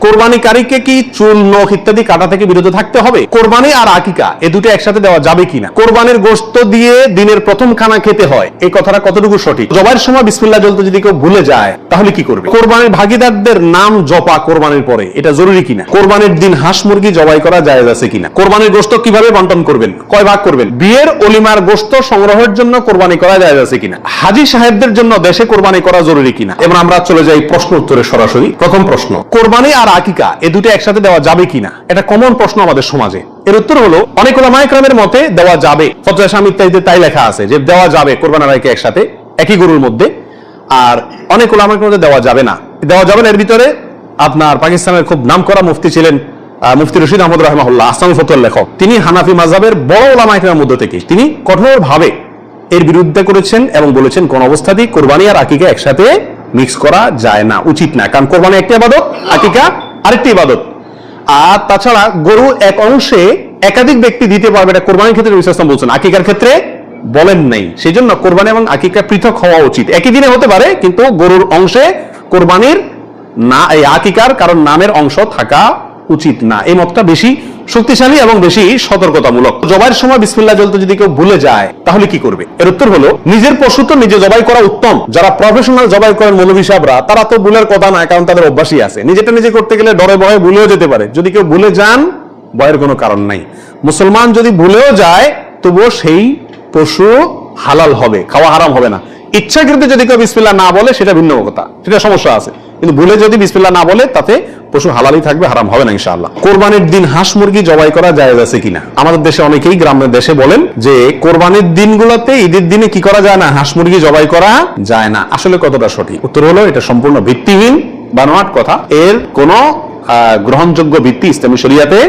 কোরবানিকারীকে কি চুল, নখ ইত্যাদি কাটা থেকে বিরত থাকতে হবে? কোরবানি আর আকিকা এ দুটো একসাথে দেওয়া যাবে কিনা? কোরবানির গোশত দিয়ে দিনের প্রথম খানা খেতে হয়, এই কথাটা কতটুকু সঠিক? জবাইয়ের সময় বিসমিল্লাহ বলতে যদি কেউ ভুলে যায় তাহলে কি করবে? কোরবানির ভাগীদারদের নাম জপা কোরবানির পরে এটা জরুরি কিনা? কোরবানির দিন হাঁস মুরগি জবাই করা জায়েজ আছে কিনা? কোরবানির গোশত কিভাবে বন্টন করবেন, কয় ভাগ করবেন? বিয়ের অলিমার গোশত সংগ্রহের জন্য কোরবানি করা জায়েজ আছে কিনা? হাজী সাহেবদের জন্য দেশে কোরবানি করা জরুরি কিনা? এবার আমরা চলে যাই প্রশ্ন উত্তরে সরাসরি। প্রথম প্রশ্ন, কোরবানি আর আকিকা এ দুটো একসাথে দেওয়া যাবে কিনা? এটা কমন প্রশ্ন আমাদের সমাজে। এর উত্তর হলো অনেক উলামায়ে কেরামের মতে দেওয়া যাবে। ফতোয়া শামী ইত্যাদিতে তাই লেখা আছে যে দেওয়া যাবে কোরবানি আর আকিকা একসাথে একই গরুর মধ্যে। আর অনেক উলামায়ে কেরামের মধ্যে দেওয়া যাবে না। দেওয়া যাবে না এর ভিতরে আপনার পাকিস্তানের খুব নামকরা মুফতি ছিলেন মুফতি রশিদ আহমদ রাহিমাহুল্লাহ, আসলামী ফতোয়ার লেখক। তিনি হানাফি মাযহাবের বড় উলামায়ে কেরামের মধ্যে থেকে তিনি কঠোরভাবে এর বিরুদ্ধে করেছেন এবং বলেছেন কোন অবস্থাতেই কোরবানি আর আকিকা একসাথে মিক্স করা যায় না, উচিত না। কারণ কোরবানি একটি ইবাদত, আকিকা আরেকটি ইবাদত। আর তাছাড়া গরু এক অংশে একাধিক ব্যক্তি দিতে পারবে, এটা কোরবানির ক্ষেত্রে নবী সাল্লাল্লাহু আলাইহি ওয়াসাল্লাম বলছেন, আকিকার ক্ষেত্রে বলেন নাই। সেই জন্য কোরবানি এবং আকিকা পৃথক হওয়া উচিত। একই দিনে হতে পারে কিন্তু গরুর অংশে কোরবানির না, এই আকিকার কারণ নামের অংশ থাকা উচিত না। এই মতটা বেশি শক্তিশালী এবং বেশি সতর্কতামূলক। জবাইয়ের সময় বিসমিল্লাহ বলতে যদি কেউ ভুলে যায় তাহলে কি করবে? এর উত্তর হলো নিজের পশু তো নিজে জবাই করা উত্তম। যারা প্রফেশনাল জবাই করেন মৌলভী সাহেবরা, তারা তো ভুলের কথা না, কারণ তাদের অভ্যাসই আছে। নিজেটা নিজে করতে গেলে ডরে ভয়ে ভুলেও যেতে পারে। যদি কেউ ভুলে যান, ভয়ের কোনো কারণ নাই। মুসলমান যদি ভুলেও যায় তবুও সেই পশু হালাল হবে, খাওয়া হারাম হবে না। ইচ্ছাকৃত যদি কেউ বিসমিল্লাহ না বলে সেটা ভিন্ন কথা, সেটা সমস্যা আছে। কিন্তু ভুলে যদি বিসমিল্লাহ না বলে তাতে পশু হালালই থাকবে, হারাম হবে না ইনশাআল্লাহ। কোরবানির দিন হাঁস মুরগি জবাই করা জায়েজ আছে কিনা? আমাদের দেশে অনেকেই গ্রামের দেশে বলেন যে কোরবানির দিনগুলোতে, ঈদের দিনে কি করা যায় না, হাঁস মুরগি জবাই করা যায় না। আসলে কতটা সঠিক? উত্তর হলো এটা সম্পূর্ণ ভিত্তিহীন বানোয়াট কথা। এর কোনো গ্রহণযোগ্য ভিত্তি ইসলামী শরিয়াতে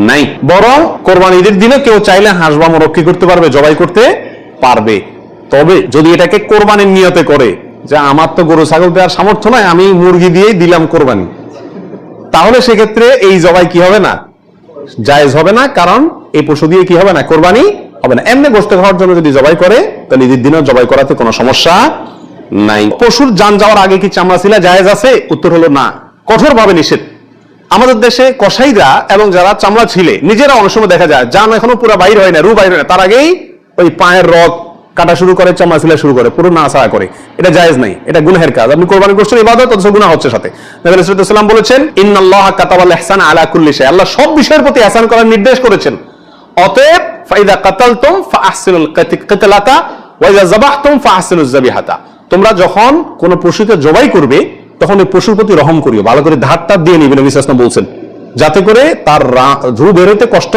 নাই। বরং কোরবানি ঈদের দিনে কেউ চাইলে হাঁস বা মোরগ কি করতে পারবে, জবাই করতে পারবে। তবে যদি এটাকে কোরবানির নিয়তে করে যে আমার তো গরু ছাগল দেওয়ার সামর্থ্য নয়, আমি মুরগি দিয়েই দিলাম কোরবানি, তাহলে সেক্ষেত্রে এই জবাই কি হবে না, জায়েজ হবে না। কারণ এই পশু দিয়ে কি হবে না, কোরবানি হবে না। এমনি গোশত খাওয়ার জন্য যদি জবাই করে তাহলে ঈদের দিনেও জবাই করাতে কোনো সমস্যা নাই। পশুর জান যাওয়ার আগে কি চামড়া ছিলা জায়েজ আছে? উত্তর হলো না, কঠোরভাবে নিষেধ। আমাদের দেশে কসাইরা এবং যারা চামড়া ছিলে নিজেরা অনেক সময় দেখা যায় জান এখনো পুরো বাইর হয় না, রু বাইর হয় না, তার আগেই ওই পায়ের রগ কাটা শুরু করে, চামড়া ছিলা শুরু করে, পুরো নাড়াচাড়া করে। এটা জায়েজ নাই, এটা গুনাহের কাজ। আপনি কোরবানি করছেন ইবাদত, অথচ গুনাহ হচ্ছে সাথে। নবী সাল্লাল্লাহু আলাইহি ওয়াসাল্লাম বলেছেন ইন্নাল্লাহা কাতাবাল ইহসানা আলা কুল্লি শাই, আল্লাহ সব বিষয়ের প্রতি ইহসান করার নির্দেশ করেছেন। অতএব ফাইদা কাতালতুম ফাআহসিনুল কিতলাতা ওয়া ইযা যাবাহতুম ফাআহসিনুজ যাবিহাতা, তোমরা যখন কোন পশুকে জবাই করবে তখন ওই পশুর প্রতি রহম করিও, ভালো করে ধারটা দিয়ে নিবে। নবী সাল্লাল্লাহু আলাইহি ওয়াসাল্লাম বলছেন যাতে করে তার রূহ বের হইতে কষ্ট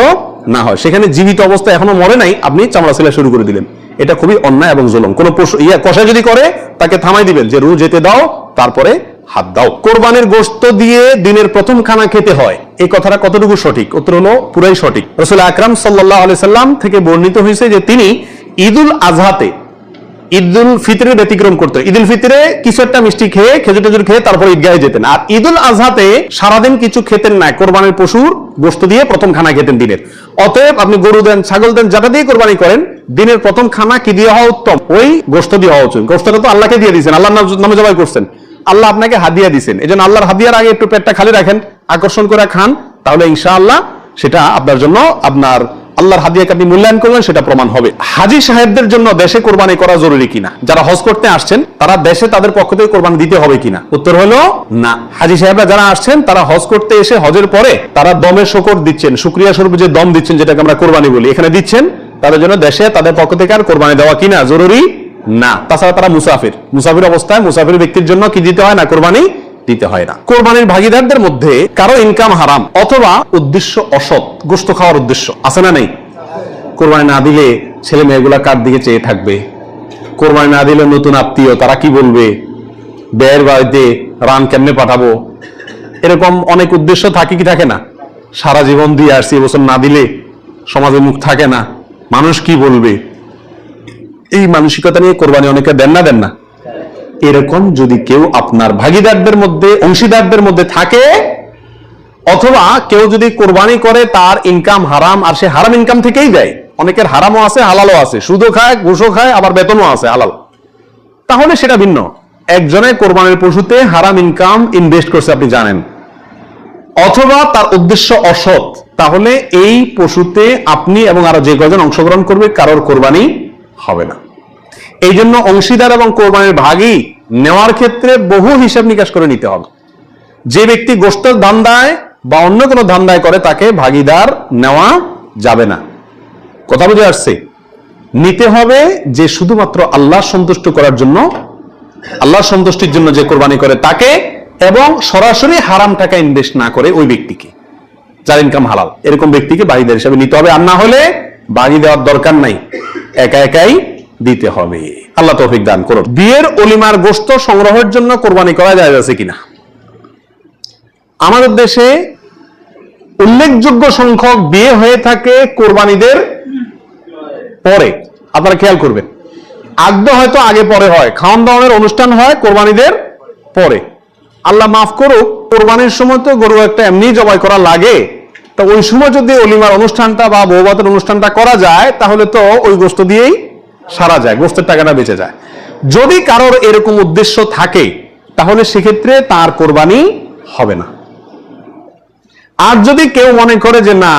না হয়। সেখানে জীবিত অবস্থায় এখনো মরে নাই, আপনি চামড়া ছিলা শুরু করে দিলেন, এটা খুবই অন্যায় এবং জুলুম। কোন পশু কষা যদি করে তাকে থামাই দিবেন যে রু যেতে দাও, তারপরে হাত দাও। কোরবানির গোশত দিয়ে দিনের প্রথম খানা খেতে হয়, এই কথাটা কতটুকু সঠিক? উত্তর হলো পুরাই সঠিক। রাসূল আকরাম সাল্লাল্লাহু আলাইহি সাল্লাম থেকে বর্ণিত হয়েছে যে তিনি ঈদুল আজহাতে, ঈদুল ফিতরে ব্যতিক্রম করতেন। ঈদুল ফিতরে কিছু একটা মিষ্টি খেয়ে, খেজুর টেজুর খেয়ে তারপর ঈদগাহে যেতেন। আর ঈদুল আজহাতে সারাদিন কিছু খেতেন না, কোরবানির পশুর গোশত দিয়ে প্রথম খানা খেতেন দিনের। অতএব আপনি গরু দেন, ছাগল দেন, যেটা দিয়ে কোরবানি করেন, দিনের প্রথম খানা কি দিয়ে হওয়া উত্তম? ওই গোশত দিয়ে হওয়া উচিত। গোশতটা তো আল্লাহকে দিয়ে দিয়েছেন, আল্লাহর নামে জবাই করছেন, আল্লাহ আপনাকে হাদিয়া দিয়েছেন। এই জন্য আল্লাহর হাদিয়ার আগে একটু পেটটা খালি রাখেন, আকর্ষণ করে খান, তাহলে ইনশাআল্লাহ সেটা আপনার জন্য, আপনার আল্লাহর হাদিয়াকে আপনি মূল্যায়ন করবেন, সেটা প্রমাণ হবে। হাজী সাহেবদের জন্য দেশে কোরবানি করা জরুরি কিনা? যারা হজ করতে আসছেন তারা দেশে তাদের পক্ষ থেকে কোরবানি দিতে হবে কিনা? উত্তর হলো না। হাজী সাহেবরা যারা আসছেন তারা হজ করতে এসে হজের পরে তারা দমে শকর দিচ্ছেন, শুকরিয়া স্বরূপ যে দম দিচ্ছেন, যেটাকে আমরা কোরবানি বলি, এখানে দিচ্ছেন, তাদের জন্য দেশে তাদের পক্ষ থেকে আর কোরবানি দেওয়া কিনা জরুরি না। তাছাড়া তারা মুসাফির অবস্থায় মুসাফির ব্যক্তির জন্য কি দিতে হয় না, কোরবানি দিতে হয় না। কোরবানির ভাগীদারদের মধ্যে কারো ইনকাম হারাম অথবা উদ্দেশ্য অসৎ, গোশত খাওয়ার উদ্দেশ্য আছে না নেই? কোরবানি না দিলে ছেলে মেয়েগুলা কার দিকে চেয়ে থাকবে? কোরবানি না দিলে নতুন আত্মীয়, তারা কি বলবে? বেয়ের বাড়িতে রান কেমনে পাঠাবো? এরকম অনেক উদ্দেশ্য থাকে কি থাকে না? সারা জীবন দিয়ে আসছি, এবছর না দিলে সমাজে মুখ থাকে না, মানুষ কি বলবে, এই মানসিকতা নিয়ে কোরবানি অনেকে দেন না। এরকম যদি কেউ আপনার ভাগীদারদের মধ্যে, অংশীদারদের মধ্যে থাকে, অথবা কেউ যদি কোরবানি করে তার ইনকাম হারাম আর সে হারাম ইনকাম থেকেই দেয়, অনেকের হারামও আছে হালালও আছে, সুদও খায়, ঘুষও খায়, আবার বেতনও আছে হালাল, তাহলে সেটা ভিন্ন। একজনে কোরবানির পশুতে হারাম ইনকাম ইনভেস্ট করছে, আপনি জানেন, অথবা তার উদ্দেশ্য অসৎ, তাহলে এই পশুতে আপনি এবং আরো যে কয়জন অংশগ্রহণ করবে কারোর কোরবানি হবে না। এই জন্য অংশীদার এবং কোরবানির ভাগই নেওয়ার ক্ষেত্রে বহু হিসাব নিকাশ করে নিতে হবে। যে ব্যক্তি গোশতের ধান্দায় বা অন্য কোনো ধান্দায় করে তাকে ভাগিদার নেওয়া যাবে না। কথা বুঝে আসছে? নিতে হবে যে শুধুমাত্র আল্লাহ সন্তুষ্ট করার জন্য, আল্লাহ সন্তুষ্টির জন্য যে কোরবানি করে তাকে, এবং সরাসরি হারাম টাকা ইনভেস্ট না করে ওই ব্যক্তিকে, যার ইনকাম হালাল, এরকম ব্যক্তিকে ভাগিদার হিসেবে নিতে হবে। আর না হলে ভাগি দেওয়ার দরকার নাই, একা একাই দিতে হবে। আল্লাহ তৌফিক দান করুন। বিয়ের অলিমার গোশত সংগ্রহের জন্য কোরবানি করা যায় আছে কিনা? আমাদের দেশে উল্লেখযোগ্য সংখ্যক বিয়ে হয়ে থাকে কোরবানিদের পরে। আপনারা খেয়াল করবেন, আগ্দ হয়তো আগে পরে হয়, খাওয়ান দাওয়ানের অনুষ্ঠান হয় কোরবানিদের পরে। আল্লাহ মাফ করুক, কোরবানির সময় তো গরু একটা এমনি জবাই করা লাগে, তো ওই সময় যদি অলিমার অনুষ্ঠানটা বা বৌভাতের অনুষ্ঠানটা করা যায় তাহলে তো ওই গোশত দিয়েই সারা যায়, গোশতের টাকাটা বেঁচে যায়। যদি কারোর এরকম উদ্দেশ্য থাকে তাহলে সেক্ষেত্রে তার কোরবানি হবে না। আর যদি কেউ মনে করে যে না,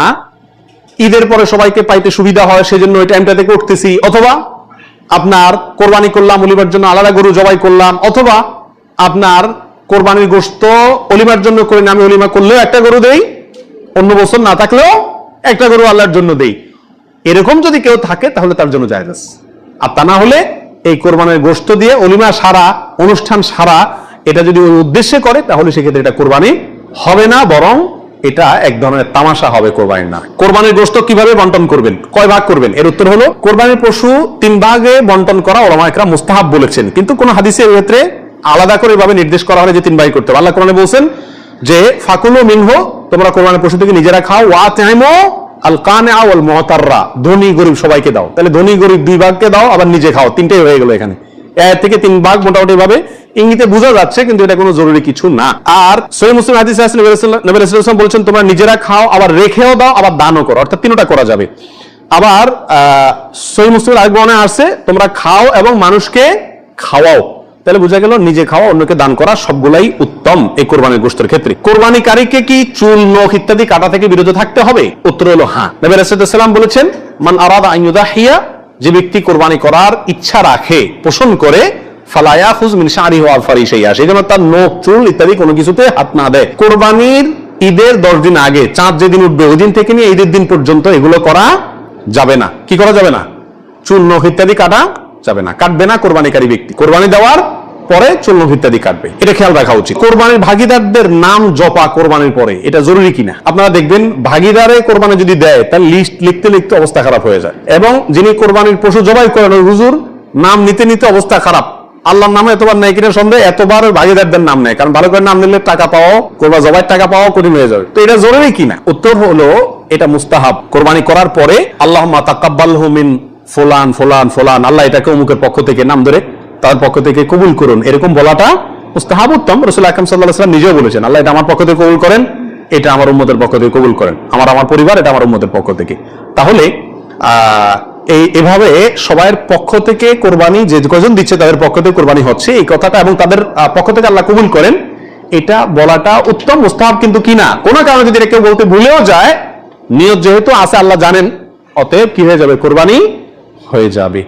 ঈদের পরে সবাইকে পাইতে সুবিধা হয় সেজন্য ওই টাইমটাতে করতেছি, অথবা আপনার কোরবানি করলাম অলিমার জন্য আলাদা গরু জবাই করলাম, অথবা আপনার কোরবানির গোশত অলিমার জন্য করে আমি অলিমা করলেও একটা গরু দেই, অন্য বছর না থাকলেও একটা গরু আল্লাহর জন্য দেই, এরকম যদি কেউ থাকে তাহলে তার জন্য জায়েজ আছে। আর তা না হলে এই কোরবানির গোশত দিয়ে অলিমা সারা, অনুষ্ঠান সারা, এটা যদি ওই উদ্দেশ্যে করে তাহলে সেক্ষেত্রে এটা কোরবানি হবে না, বরং এটা এক ধরনের তামাশা হবে, কোরবানি না। কোরবানির গোশত কিভাবে বন্টন করবেন, কয় ভাগ করবেন? এর উত্তর হলো কোরবানির পশু 3 ভাগে বন্টন করা উলামা ইকরাম মুস্তাহাব বলেছেন, কিন্তু কোন হাদিসে এর ক্ষেত্রে আলাদা করে এভাবে নির্দেশ করা হলে যে 3 ভাগ করতে হবে। আল্লাহ কোরআনে বলেন যে ফাকুলু মিনহু, তোমরা কোরবানির পশু থেকে নিজেরা খাও, ওয়া তাইমু আল কানিআ ওয়াল মুতাররা, ধনী গরিব সবাইকে দাও। তাহলে ধনী গরিব 2 ভাগকে দাও, আবার নিজে খাও, 3টাই হয়ে গেল এখানে। এর থেকে 3 ভাগ মোটামুটি ভাবে ইঙ্গিতে বোঝা যাচ্ছে, কিন্তু এটা কোনো জরুরি কিছু না। আর সহিহ মুসলিম হাদিসে আছে নবী রাসূলুল্লাহ সাল্লাল্লাহু আলাইহি ওয়াসাল্লাম বলেছেন তোমরা নিজেরা খাও, আবার রেখেও দাও, আবার দানও করো, অর্থাৎ 3টা করা যাবে। আবার সহিহ মুসলিম আরেক বর্ণনা আছে তোমরা খাও এবং মানুষকে খাওয়াও। তাহলে বোঝা গেল নিজে খাওয়া, অন্যকে দান করা সবগুলাই উত্তম এই কোরবানির গোশতের ক্ষেত্রে। কোরবানিকারীকে কি চুল, নখ ইত্যাদি কাটা থেকে বিরত থাকতে হবে? উত্তর হলো হ্যাঁ। নবী রাসূলুল্লাহ সাল্লাল্লাহু আলাইহি ওয়াসাল্লাম বলেছেন মান আরাদা আন ইউদাহিয়া, যে ব্যক্তি কোরবানি করার ইচ্ছা রাখে, পোষণ করে, ফালা ইয়াখুয মিন শা'রিহি ওয়া আযফারিহি শাইআ, সেই জন্য তার নখ, চুল ইত্যাদি কোনো কিছুতে হাত না দেয়। কোরবানির ঈদের 10 দিন আগে, চাঁদ যেদিন উঠবে ওই দিন থেকে নিয়ে ঈদের দিন পর্যন্ত এগুলো করা যাবে না। কি করা যাবে না? চুল, নখ ইত্যাদি কাটা যাবে না, কাটবে না কোরবানিকারী ব্যক্তি। কোরবানি দেওয়ার পরে চুল, নখ ইত্যাদি কাটবে, এটা খেয়াল রাখা উচিত। কোরবানির ভাগিদারদের নাম জপা কোরবানির পরে এটা জরুরি কিনা? আপনারা দেখবেন ভাগিদারে কোরবানি যদি দেয় তার লিস্ট লিখতে লিখতে অবস্থা খারাপ হয়ে যায়, এবং যিনি কোরবানির পশু জবাই করেন ওই হুজুর নাম নিতে নিতে অবস্থা খারাপ। আল্লাহর নামে এতবার নেই কিনা সন্দেহ, এতবার ভাগিদারদের নাম নেয়, কারণ ভালো করে নাম নিলে টাকা পাওয়া, কোরবান জবাইয়ের টাকা পাওয়া কঠিন হয়ে যাবে। তো এটা জরুরি কিনা? উত্তর হলো এটা মুস্তাহাব। কোরবানি করার পরে আল্লাহুম্মা তাকাব্বালহু মিন ফুলান ফুলান ফুলান, আল্লাহ এটাকে অমুকের পক্ষ থেকে নাম ধরে তার পক্ষ থেকে কবুল করুন, এরকম বলাটা মুস্তাহাব, উত্তম। রাসূল আকরাম সাল্লাল্লাহু আলাইহি ওয়াসাল্লাম নিজেও বলেছেন আল্লাহ এটা আমার পক্ষ থেকে কবুল করেন, এটা আমার উম্মতের পক্ষ থেকে কবুল করেন, আমার পরিবার, এটা আমার উম্মতের পক্ষ থেকে। তাহলে এভাবে সবার পক্ষ থেকে কোরবানি, যে কজন দিচ্ছে তাদের পক্ষ থেকে কোরবানি হচ্ছে এই কথাটা, এবং তাদের পক্ষ থেকে আল্লাহ কবুল করেন, এটা বলাটা উত্তম, মুস্তাহাব। কিন্তু কিনা কোনো কারণে যদি কেউ বলতে ভুলেও যায়, নিয়ত যেহেতু আছে আল্লাহ জানেন, অতএব কি হয়ে যাবে? কোরবানি হয়ে যাবে।